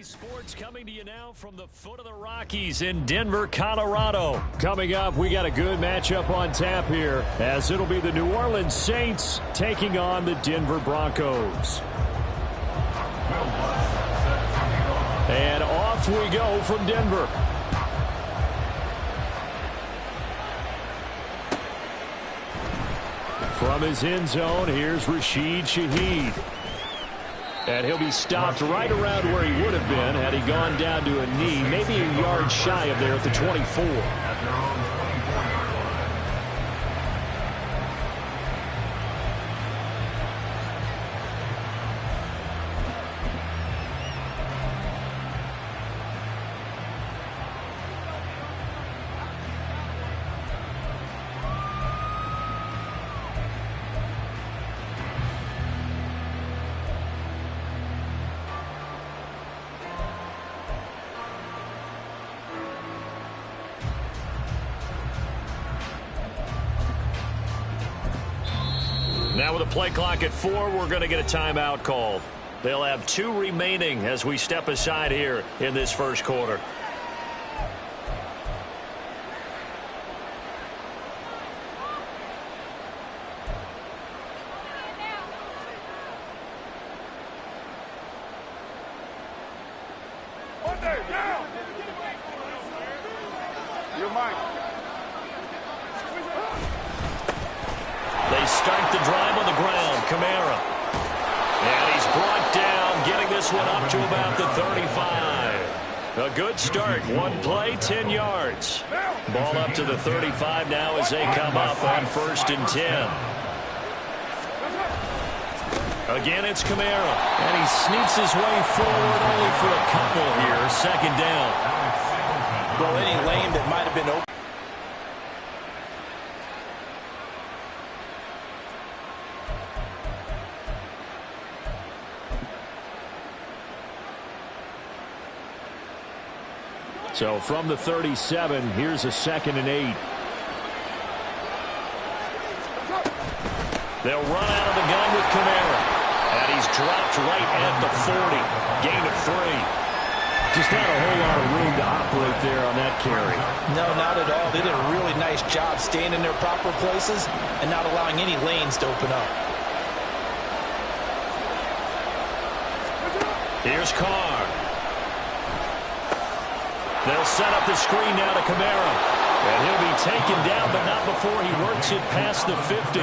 Sports coming to you now from the foot of the Rockies in Denver, Colorado. Coming up, we got a good matchup on tap here, as it'll be the New Orleans Saints taking on the Denver Broncos. And off we go from Denver. From his end zone, here's Rashid Shaheed. And he'll be stopped right around where he would have been had he gone down to a knee, maybe a yard shy of there at the 24. Now with a play clock at 4, we're going to get a timeout called. They'll have 2 remaining as we step aside here in this first quarter. They start the drive on the ground. Kamara. And he's brought down, getting this one up to about the 35. A good start. 1 play, 10 yards. Ball up to the 35 now as they come up on 1st and 10. Again, it's Kamara. And he sneaks his way forward only for a couple here. 2nd down. Well, any lane that might have been open. So from the 37, here's a 2nd and 8. They'll run out of the gun with Kamara. And he's dropped right at the 40. Gain of 3. Just not a whole lot of room to operate there on that carry. No, not at all. They did a really nice job staying in their proper places and not allowing any lanes to open up. Here's Carr. They'll set up the screen now to Kamara. And he'll be taken down, but not before he works it past the 50.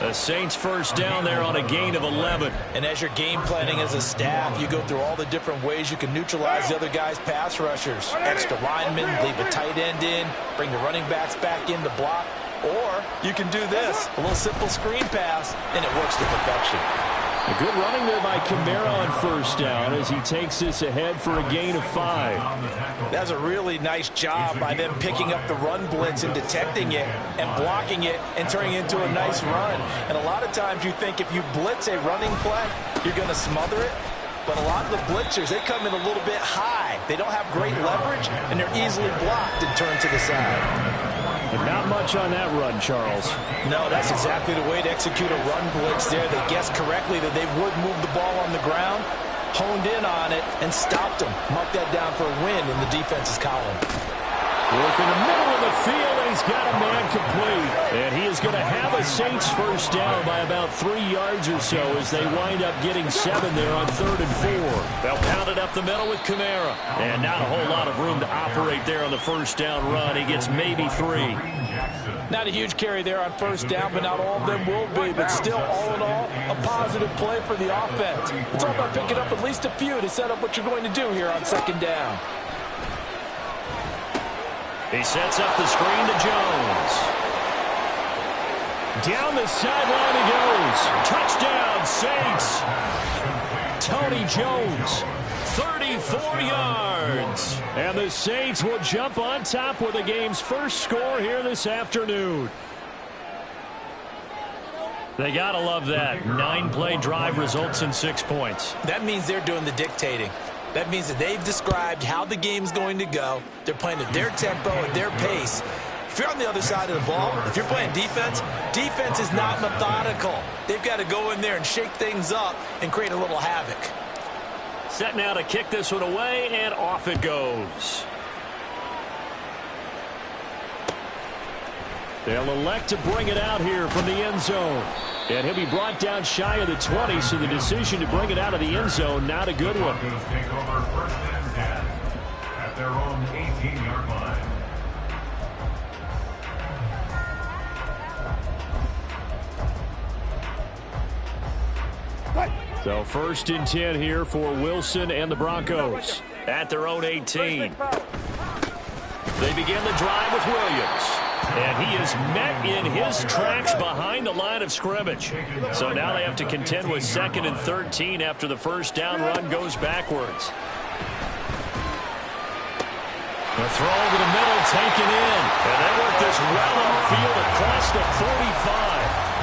The Saints first down there on a gain of 11. And as you're game planning as a staff, you go through all the different ways you can neutralize the other guy's pass rushers. Extra linemen, leave a tight end in, bring the running backs back in to block. Or you can do this, a little simple screen pass, and it works to perfection. A good running there by Kamara on 1st down as he takes this ahead for a gain of 5. That's a really nice job by them picking up the run blitz and detecting it and blocking it and turning it into a nice run. And a lot of times you think if you blitz a running play, you're going to smother it. But a lot of the blitzers, they come in a little bit high. They don't have great leverage, and they're easily blocked and turned to the side. And not much on that run, Charles. No, that's exactly the way to execute a run blitz there. They guessed correctly that they would move the ball on the ground, honed in on it, and stopped them. Mark that down for a win in the defense's column. Work in the middle of the field, and he's got a man complete. And he is going to have a Saints first down by about 3 yards or so as they wind up getting 7 there on 3rd and 4. They'll pound it up the middle with Kamara. And not a whole lot of room to operate there on the first down run. He gets maybe 3. Not a huge carry there on 1st down, but not all of them will be. But still, all in all, a positive play for the offense. It's all about picking up at least a few to set up what you're going to do here on 2nd down. He sets up the screen to Jones. Down the sideline he goes. Touchdown, Saints. Tony Jones, 34 yards. And the Saints will jump on top with the game's first score here this afternoon. They got to love that. 9-play drive results in 6 points. That means they're doing the dictating. That means that they've described how the game's going to go. They're playing at their tempo, at their pace. If you're on the other side of the ball, if you're playing defense, defense is not methodical. They've got to go in there and shake things up and create a little havoc. Set now to kick this one away, and off it goes. They'll elect to bring it out here from the end zone. And he'll be brought down shy of the 20, so the decision to bring it out of the end zone, not a good one. Take over 1st and 10 at their own 18-yard line. So 1st and 10 here for Wilson and the Broncos at their own 18. They begin the drive with Williams. And he is met in his tracks behind the line of scrimmage. So now they have to contend with 2nd and 13 after the first down run goes backwards. The throw over the middle taken in. And they work this well upfield across the 45.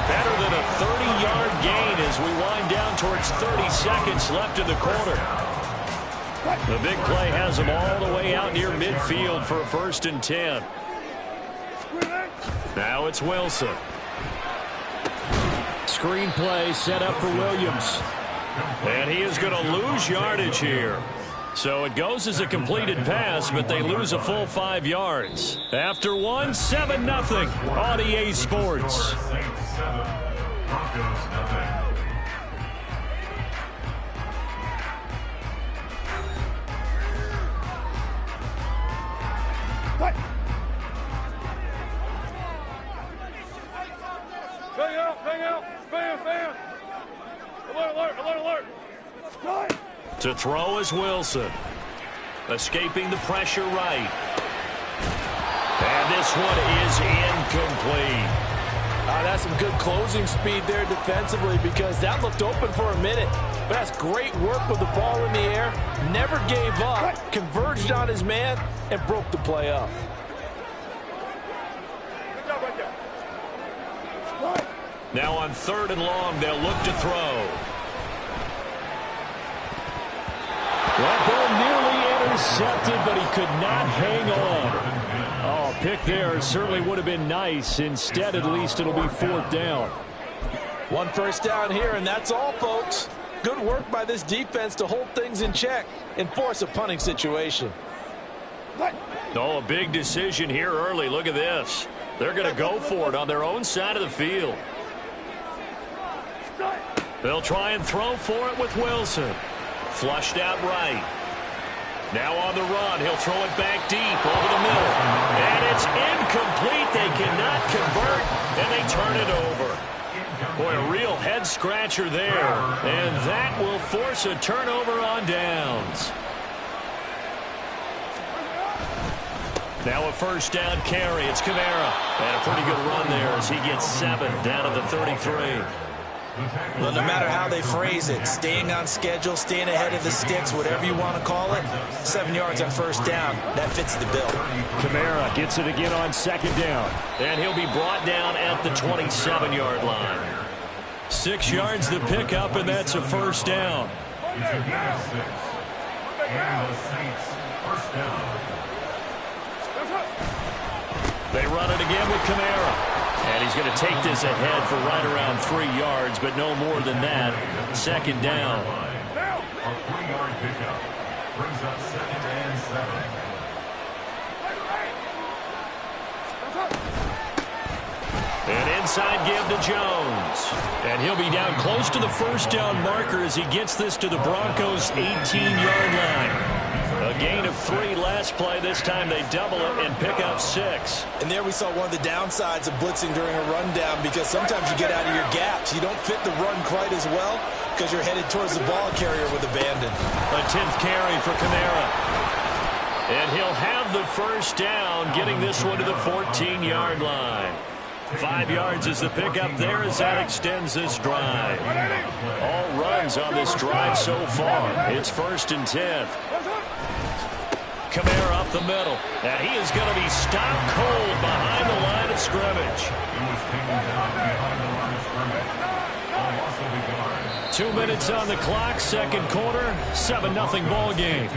Better than a 30-yard gain as we wind down towards 30 seconds left in the quarter. The big play has them all the way out near midfield for a 1st and 10. Now it's Wilson. Screen play set up for Williams. And he is going to lose yardage here. So it goes as a completed pass, but they lose a full 5 yards. After one, 7-0 on EA Sports. To throw is Wilson. Escaping the pressure right. And this one is incomplete. That's some good closing speed there defensively because that looked open for a minute. But that's great work with the ball in the air. Never gave up. Converged on his man and broke the play up. Now on 3rd and long, they'll look to throw. That ball nearly intercepted, but he could not hang on. Oh, pick there certainly would have been nice. Instead, at least it'll be 4th down. 1 first down here, and that's all, folks. Good work by this defense to hold things in check and force a punting situation. Oh, a big decision here early. Look at this. They're going to go for it on their own side of the field. They'll try and throw for it with Wilson. Flushed out right. Now on the run, he'll throw it back deep over the middle. And it's incomplete. They cannot convert, and they turn it over. Boy, a real head-scratcher there. And that will force a turnover on downs. Now a 1st down carry. It's Kamara. And a pretty good run there as he gets 7 down to the 33. Well, no matter how they phrase it, staying on schedule, staying ahead of the sticks, whatever you want to call it, 7 yards on 1st down, that fits the bill. Kamara gets it again on 2nd down. And he'll be brought down at the 27-yard line. 6 yards the pickup, and that's a 1st down. They run it again with Kamara. And he's going to take this ahead for right around 3 yards, but no more than that. 2nd down. A 3-yard pickup brings up 2nd and 7. An inside give to Jones. And he'll be down close to the 1st down marker as he gets this to the Broncos' 18-yard line. A gain of 3 last play. This time they double it and pick up 6. And there we saw one of the downsides of blitzing during a rundown because sometimes you get out of your gaps. You don't fit the run quite as well because you're headed towards the ball carrier with abandon. A 10th carry for Kamara. And he'll have the 1st down, getting this one to the 14-yard line. 5 yards is the pickup there as that extends this drive. All runs on this drive so far. It's 1st and 10. Kamara up the middle. And he is going to be stopped cold behind the line of scrimmage. 2 minutes on the clock, 2nd quarter, 7-0 ball game.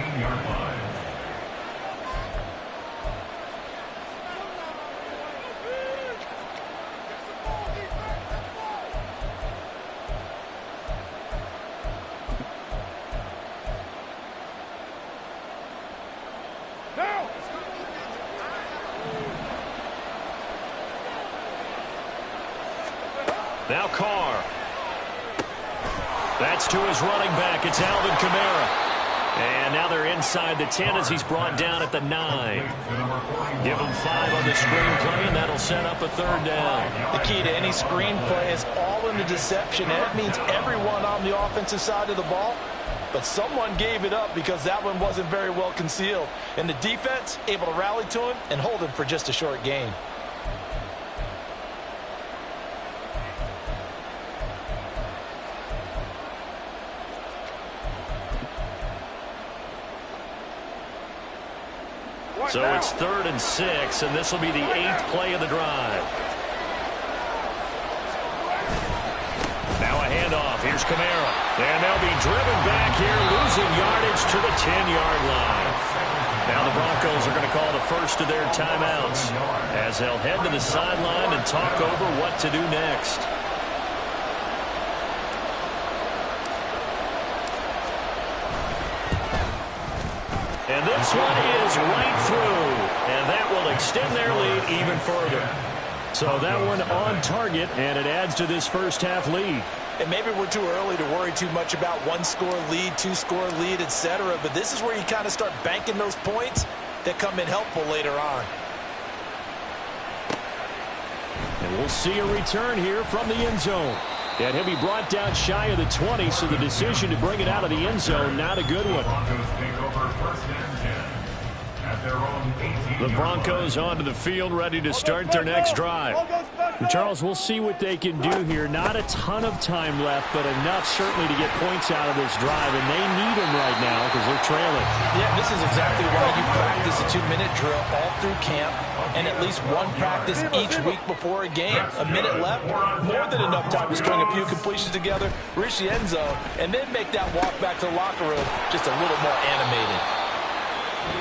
Now Carr. That's to his running back. It's Alvin Kamara. And now they're inside the 10 as he's brought down at the 9. Give him 5 on the screenplay, and that'll set up a 3rd down. The key to any screenplay is all in the deception, and that means everyone on the offensive side of the ball. But someone gave it up because that one wasn't very well concealed. And the defense able to rally to him and hold him for just a short gain. So it's 3rd and 6, and this will be the 8th play of the drive. Now a handoff. Here's Kamara. And they'll be driven back here, losing yardage to the 10-yard line. Now the Broncos are going to call the first of their timeouts as they'll head to the sideline and talk over what to do next. And this one is right through, and that will extend their lead even further. So that one on target, and it adds to this first half lead. And maybe we're too early to worry too much about 1-score lead, 2-score lead, etc. But this is where you kind of start banking those points that come in helpful later on. And we'll see a return here from the end zone. And he'll be brought down shy of the 20, so the decision to bring it out of the end zone, not a good one. The Broncos onto the field, ready to start their next drive. And Charles, we'll see what they can do here. Not a ton of time left, but enough certainly to get points out of this drive, and they need them right now because they're trailing. Yeah, this is exactly why you practice a 2-minute drill all through camp and at least one practice each week before a game. A minute left, more than enough time to string a few completions together, reach the end zone, and then make that walk back to the locker room just a little more animated.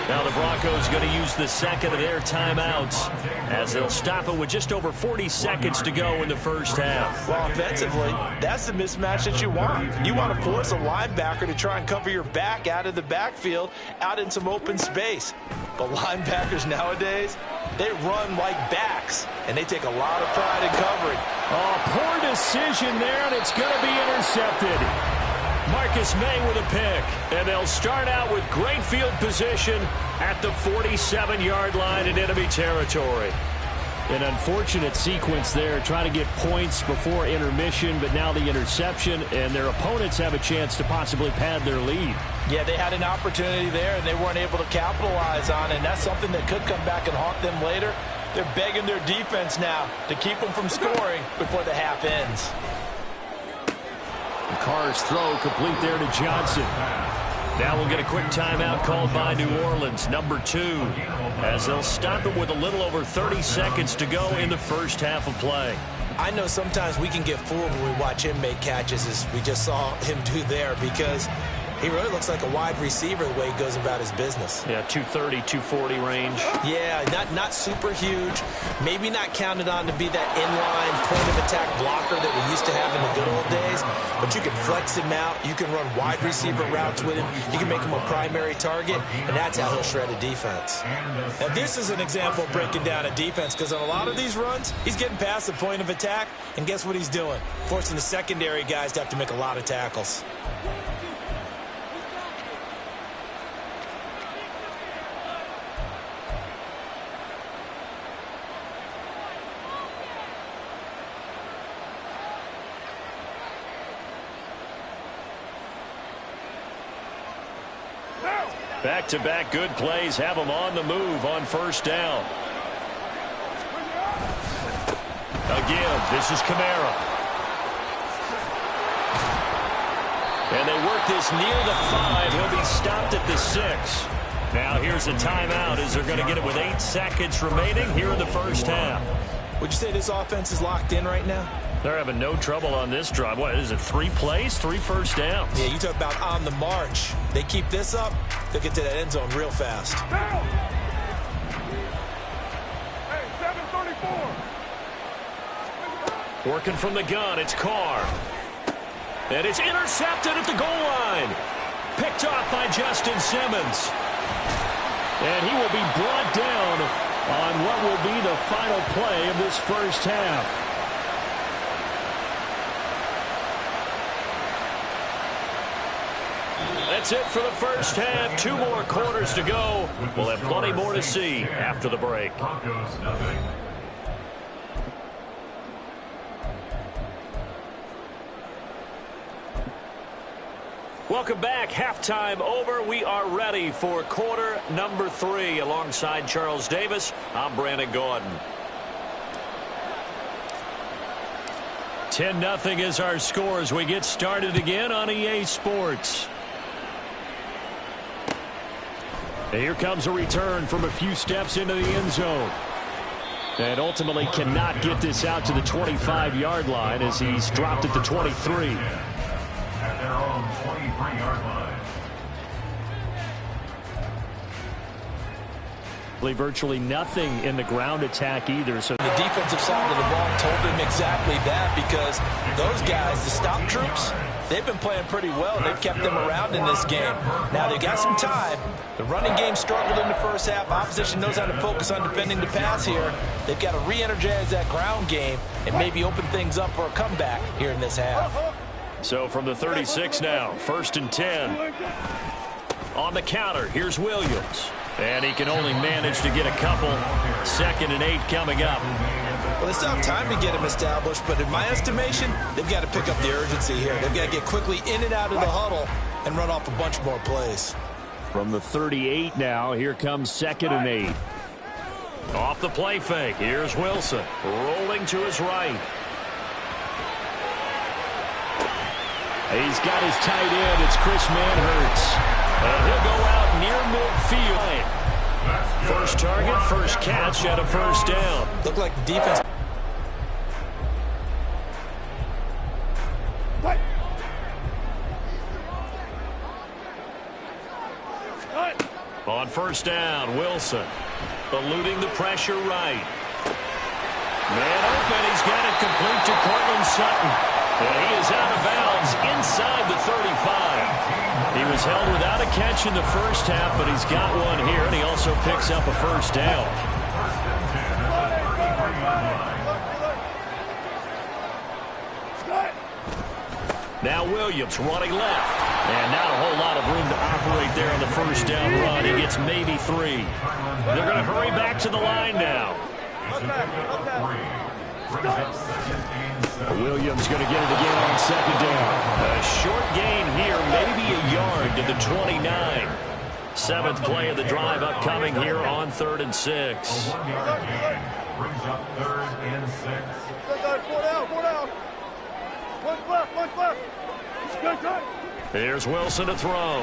Now the Broncos going to use the second of their timeouts as they'll stop it with just over 40 seconds to go in the first half. Well, offensively, that's the mismatch that you want. You want to force a linebacker to try and cover your back out of the backfield, out in some open space. But linebackers nowadays, they run like backs, and they take a lot of pride in covering. Oh, poor decision there, and it's going to be intercepted. Marcus May with a pick, and they'll start out with great field position at the 47-yard line in enemy territory. An unfortunate sequence there, trying to get points before intermission, but now the interception, and their opponents have a chance to possibly pad their lead. Yeah, they had an opportunity there, and they weren't able to capitalize on it, and that's something that could come back and haunt them later. They're begging their defense now to keep them from scoring before the half ends. Carr's throw complete there to Johnson. Now we'll get a quick timeout called by New Orleans, number 2, as they'll stop it with a little over 30 seconds to go in the first half of play. I know sometimes we can get fooled when we watch him make catches, as we just saw him do there, because he really looks like a wide receiver the way he goes about his business. Yeah, 230, 240 range. Yeah, not super huge. Maybe not counted on to be that inline point-of-attack blocker that we used to have in the good old days. But you can flex him out. You can run wide receiver routes with him. You can make him a primary target, and that's how he'll shred a defense. Now, this is an example of breaking down a defense, because on a lot of these runs, he's getting past the point of attack, and guess what he's doing? Forcing the secondary guys to have to make a lot of tackles. Back-to-back good plays have them on the move on first down. Again, this is Kamara. And they work this kneel to 5. He'll be stopped at the 6. Now here's a timeout as they're going to get it with 8 seconds remaining here in the first half. Would you say this offense is locked in right now? They're having no trouble on this drive. What is it, 3 plays, 3 first downs? Yeah, you talk about on the march. They keep this up, they'll get to that end zone real fast. Hey, 734. Working from the gun, it's Carr. And it's intercepted at the goal line. Picked off by Justin Simmons. And he will be brought down on what will be the final play of this first half. That's it for the first half. 2 more quarters to go. We'll have plenty more to see after the break. Welcome back. Halftime over. We are ready for quarter number 3. Alongside Charles Davis, I'm Brandon Gaudin. 10-0 is our score as we get started again on EA Sports. Here comes a return from a few steps into the end zone. And ultimately cannot get this out to the 25-yard line as he's dropped at the 23. At their own 23-yard line. Virtually nothing in the ground attack either. So the defensive side of the ball told him exactly that, because those guys, the stop troops, they've been playing pretty well. They've kept them around in this game. Now they've got some time. The running game struggled in the first half. Opposition knows how to focus on defending the pass here. They've got to re-energize that ground game and maybe open things up for a comeback here in this half. So from the 36 now, 1st and 10. On the counter, here's Williams. And he can only manage to get a couple. 2nd and 8 coming up. Well, they still have time to get him established, but in my estimation, they've got to pick up the urgency here. They've got to get quickly in and out of the huddle and run off a bunch more plays. From the 38 now, here comes 2nd and 8. Off the play fake, here's Wilson. Rolling to his right. He's got his tight end. It's Chris Manhertz. And he'll go out near midfield. First target, first catch, and a first down. Looked like the defense. On first down, Wilson eluding the pressure right. Man open, he's got it complete to Cortland Sutton. And he is out of bounds inside the 35. He was held without a catch in the first half, but he's got one here, and he also picks up a first down. Now Williams running left. And not a whole lot of room to operate there on the first down run. He gets maybe 3. They're going to hurry back to the line now. Williams going to get it again on 2nd down. A short gain here, maybe a yard to the 29. 7th play of the drive upcoming here on 3rd and 6. A 1-yard gain brings up 3rd and 6. 4 down. One left. Here's Wilson to throw.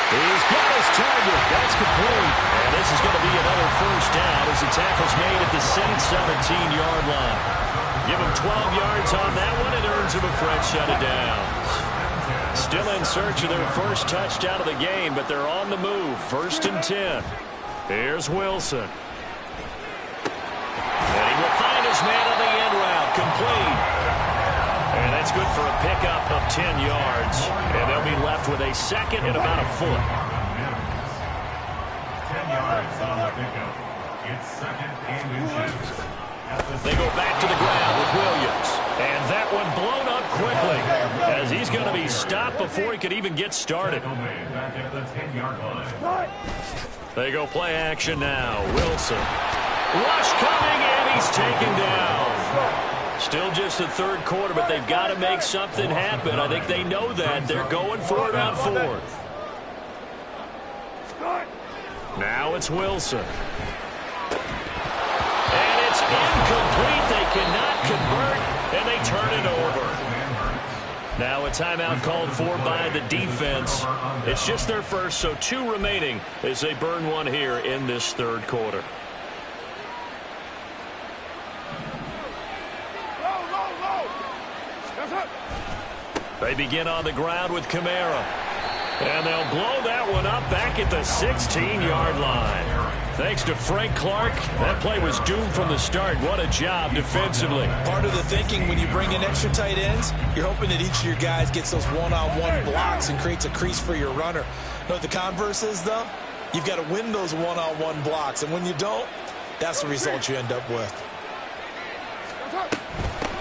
He's got his target. That's complete. And this is going to be another first down as the tackle's made at the same 17-yard line. Give him 12 yards on that one. It earns him a fresh set of downs. Still in search of their first touchdown of the game, but they're on the move. 1st and 10. Here's Wilson. And he will find his man on the end route. Complete. And that's good for a pickup of 10 yards. And they'll be left with a 2nd and about a foot. 10 yards on the pickup. It's 2nd and inches. They go back to the ground with Williams. And that one blown up quickly as he's going to be stopped before he could even get started. Back at the 10-yard line. They go play action now. Wilson. Rush coming, and he's taken down. Still just the 3rd quarter, but they've got to make something happen. I think they know that. They're going for it on 4th. Now it's Wilson. And it's incomplete. They cannot convert, and they turn it over. Now a timeout called for by the defense. It's just their first, so 2 remaining as they burn one here in this 3rd quarter. They begin on the ground with Kamara. And they'll blow that one up back at the 16-yard line. Thanks to Frank Clark, that play was doomed from the start. What a job defensively. Part of the thinking when you bring in extra tight ends, you're hoping that each of your guys gets those one-on-one blocks and creates a crease for your runner. You know what the converse is, though? You've got to win those one-on-one blocks, and when you don't, that's the result you end up with.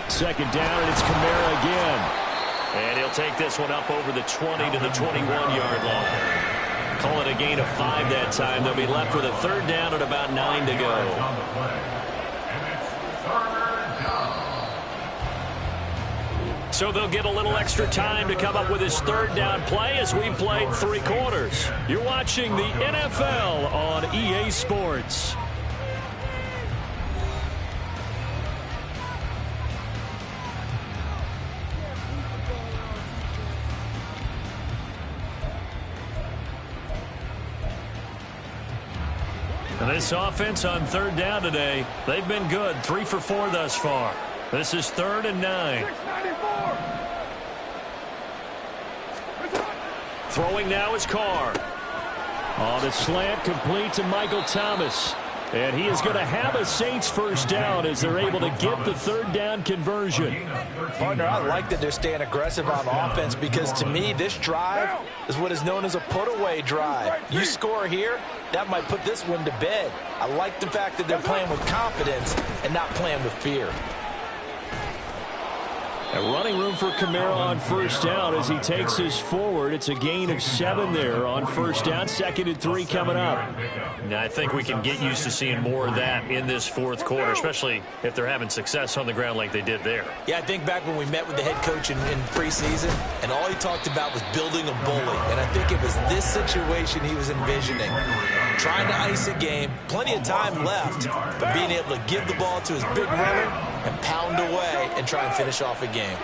Second down, and it's Kamara again. And he'll take this one up over the 20 to the 21-yard line. Call it a gain of 5 that time. They'll be left with a third down and about 9 to go. So they'll get a little extra time to come up with his third down play as we played 3 quarters. You're watching the NFL on EA Sports. And this offense on third down today, they've been good. 3 for 4 thus far. This is 3rd and 9. Throwing now is Carr. On a slant, complete to Michael Thomas. And he is going to have a Saints first down as they're able to get the third down conversion. Partner, I like that they're staying aggressive on offense because to me, this drive is what is known as a put-away drive. You score here, that might put this one to bed. I like the fact that they're playing with confidence and not playing with fear. A running room for Kamara on first down as he takes us forward. It's a gain of 7 there on first down. 2nd and 3 coming up. Now, I think we can get used to seeing more of that in this 4th quarter, especially if they're having success on the ground like they did there. Yeah, I think back when we met with the head coach in preseason, and all he talked about was building a bully. And I think it was this situation he was envisioning. Trying to ice a game, plenty of time left, but being able to give the ball to his big runner and pound away and try and finish off a game.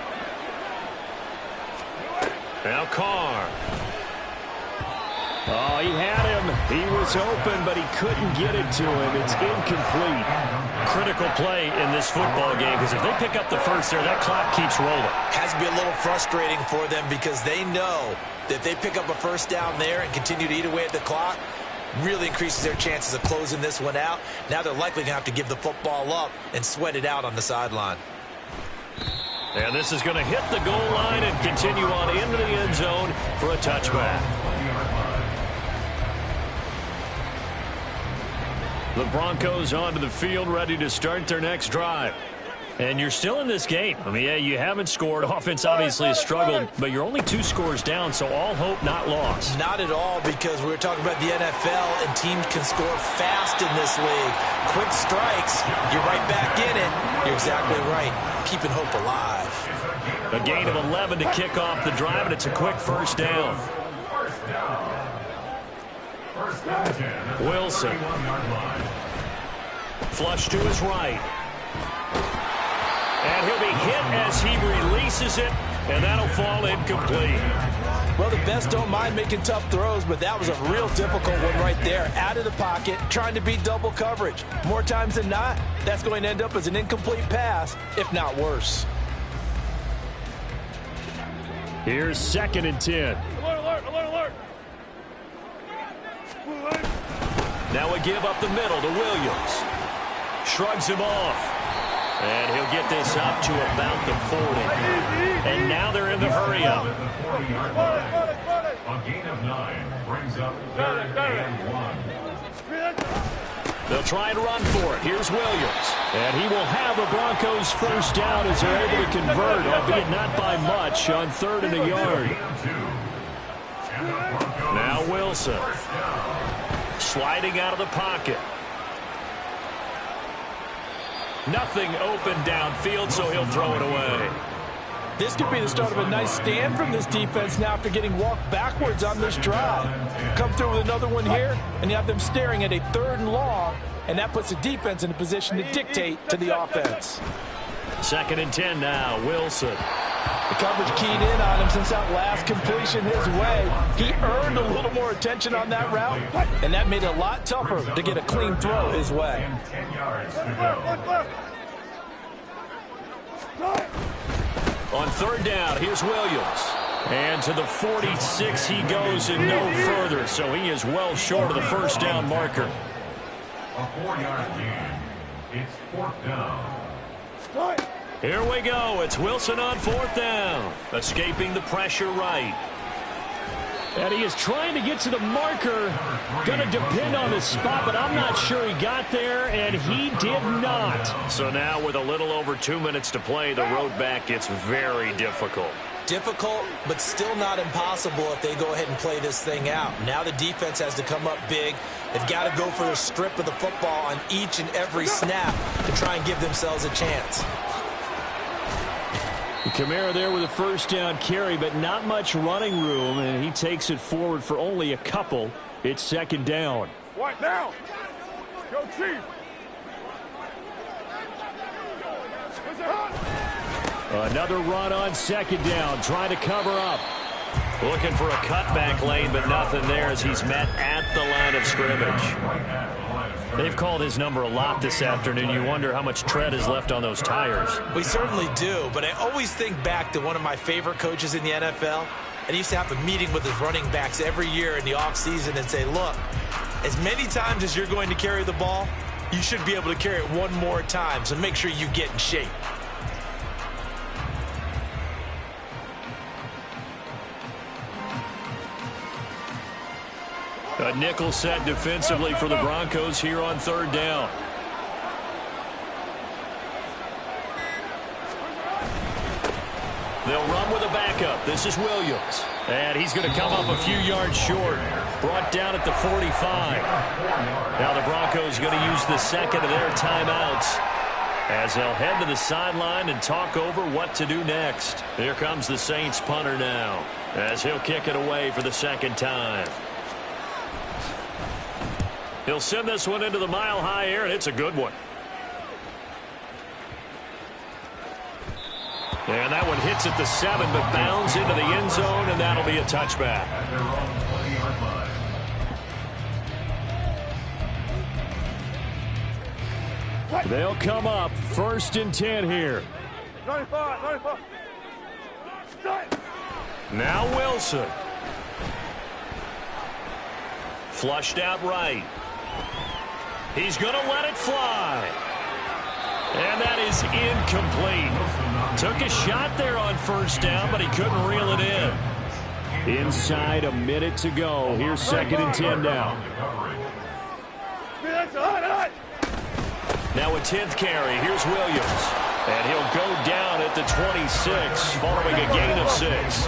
Now Carr. Oh, he had him. He was open, but he couldn't get it to him. It's incomplete. Critical play in this football game because if they pick up the first there, that clock keeps rolling. Has to be a little frustrating for them because they know that if they pick up a first down there and continue to eat away at the clock, really increases their chances of closing this one out. Now they're likely going to have to give the football up and sweat it out on the sideline. And this is going to hit the goal line and continue on into the end zone for a touchback. The Broncos onto the field, ready to start their next drive. And you're still in this game. I mean, yeah, you haven't scored. Offense obviously has struggled, but you're only 2 scores down, so all hope not lost. Not at all, because we were talking about the NFL, and teams can score fast in this league. Quick strikes, you're right back in it. You're exactly right. Keeping hope alive. A gain of 11 to kick off the drive, and it's a quick first down. Wilson. Flush to his right. And he'll be hit as he releases it, and that'll fall incomplete. Well, the best don't mind making tough throws, but that was a real difficult one right there. Out of the pocket, trying to beat double coverage. More times than not, that's going to end up as an incomplete pass, if not worse. Here's 2nd and 10. Alert, alert, alert. Now a give up the middle to Williams. Shrugs him off. And he'll get this up to about the 40. And now they're in the hurry-up. A gain of 9 brings up 3rd and 1. They'll try and run for it. Here's Williams. And he will have the Broncos first down as they're able to convert, albeit not by much, on 3rd and a yard. Now Wilson. Sliding out of the pocket. Nothing open downfield, so he'll throw it away. This could be the start of a nice stand from this defense now after getting walked backwards on this drive. Come through with another one here, and you have them staring at a 3rd and long, and that puts the defense in a position to dictate to the offense. 2nd and 10 now, Wilson. The coverage keyed in on him since that last completion his way. He earned a little more attention on that route, and that made it a lot tougher to get a clean throw his way. 10 yards to go. On 3rd down, here's Williams. And to the 46 he goes and no further, so he is well short of the first down marker. A 4-yard gain. It's 4th down. Here we go. It's Wilson on 4th down. Escaping the pressure right. And he is trying to get to the marker. Going to depend on the spot, but I'm not sure he got there, and he did not. So now with a little over 2 minutes to play, the road back gets very difficult. Difficult, but still not impossible if they go ahead and play this thing out. Now the defense has to come up big. They've got to go for the strip of the football on each and every snap to try and give themselves a chance. Kamara there with a first down carry, but not much running room, and he takes it forward for only a couple. It's second down. White now. Go Chief. Another run on second down, trying to cover up. Looking for a cutback lane, but nothing there as he's met at the line of scrimmage. They've called his number a lot this afternoon. You wonder how much tread is left on those tires. We certainly do, but I always think back to one of my favorite coaches in the NFL. And he used to have a meeting with his running backs every year in the offseason and say, look, as many times as you're going to carry the ball, you should be able to carry it one more time, so make sure you get in shape. A nickel set defensively for the Broncos here on third down. They'll run with a backup. This is Williams. And he's going to come up a few yards short. Brought down at the 45. Now the Broncos going to use the second of their timeouts as they'll head to the sideline and talk over what to do next. Here comes the Saints punter now as he'll kick it away for the second time. He'll send this one into the mile-high air, and it's a good one. And that one hits at the 7, but bounds into the end zone, and that'll be a touchback. They'll come up 1st and 10 here. 95. Now Wilson. Flushed out right. He's going to let it fly. And that is incomplete. Took a shot there on first down, but he couldn't reel it in. Inside a minute to go. Here's 2nd and 10 now. Now a 10th carry. Here's Williams. And he'll go down at the 26 following a gain of 6.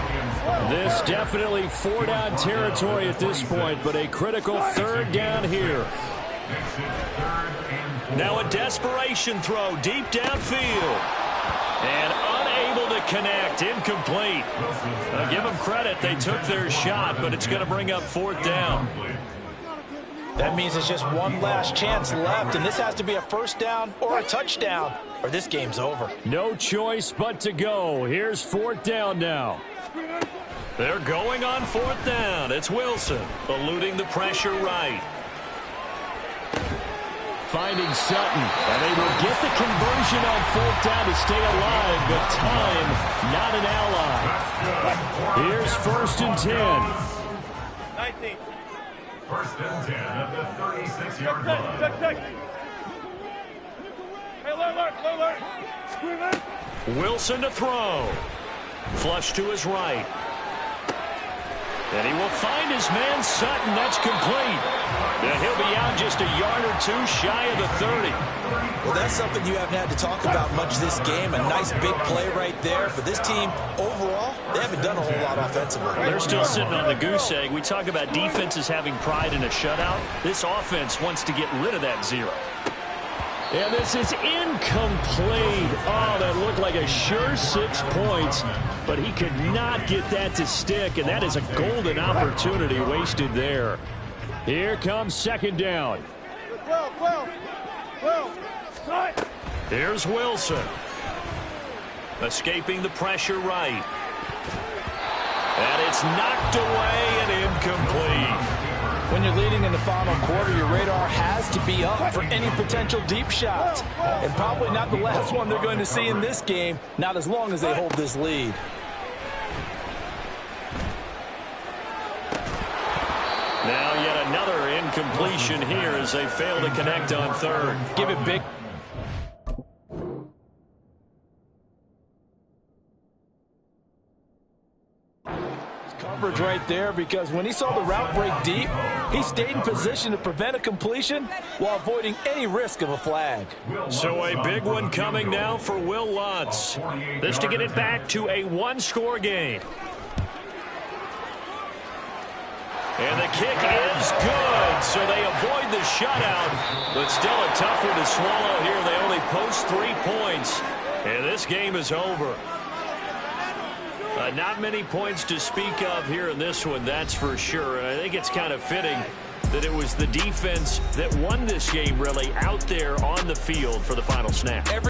This definitely 4-down territory at this point, but a critical 3rd down here. Now a desperation throw deep downfield. And unable to connect. Incomplete. Give them credit. They took their shot, but it's going to bring up 4th down. That means it's just one last chance left, and this has to be a first down or a touchdown, or this game's over. No choice but to go. Here's 4th down now. They're going on 4th down. It's Wilson eluding the pressure right. Finding Sutton, and they will get the conversion on 4th down to stay alive, but time not an ally. Here's 1st and 10. 19. 1st and 10 at the 36-yard line. Hey, alert. Wilson to throw. Flush to his right. And he will find his man Sutton. That's complete. And he'll be out just a yard or 2 shy of the 30. Well, that's something you haven't had to talk about much this game. A nice big play right there. But this team, overall, they haven't done a whole lot offensively. They're still sitting on the goose egg. We talk about defenses having pride in a shutout. This offense wants to get rid of that 0. And this is incomplete. Oh, that looked like a sure 6 points. But he could not get that to stick, and that is a golden opportunity wasted there. Here comes 2nd down. 12. Here's Wilson. Escaping the pressure right. And it's knocked away and incomplete. When you're leading in the final quarter, your radar has to be up for any potential deep shots. And probably not the last one they're going to see in this game, not as long as they hold this lead. Now yet another incompletion here as they fail to connect on 3rd. Give it big. Coverage right right there, because when he saw the route break deep, he stayed in position to prevent a completion while avoiding any risk of a flag. So a big one coming now for Will Lutz. This to get it back to a one-score game. And the kick is good, so they avoid the shutout, but still a tough one to swallow here. They only post 3 points, and this game is over. Not many points to speak of here in this one, that's for sure. And I think it's kind of fitting that it was the defense that won this game really out there on the field for the final snap.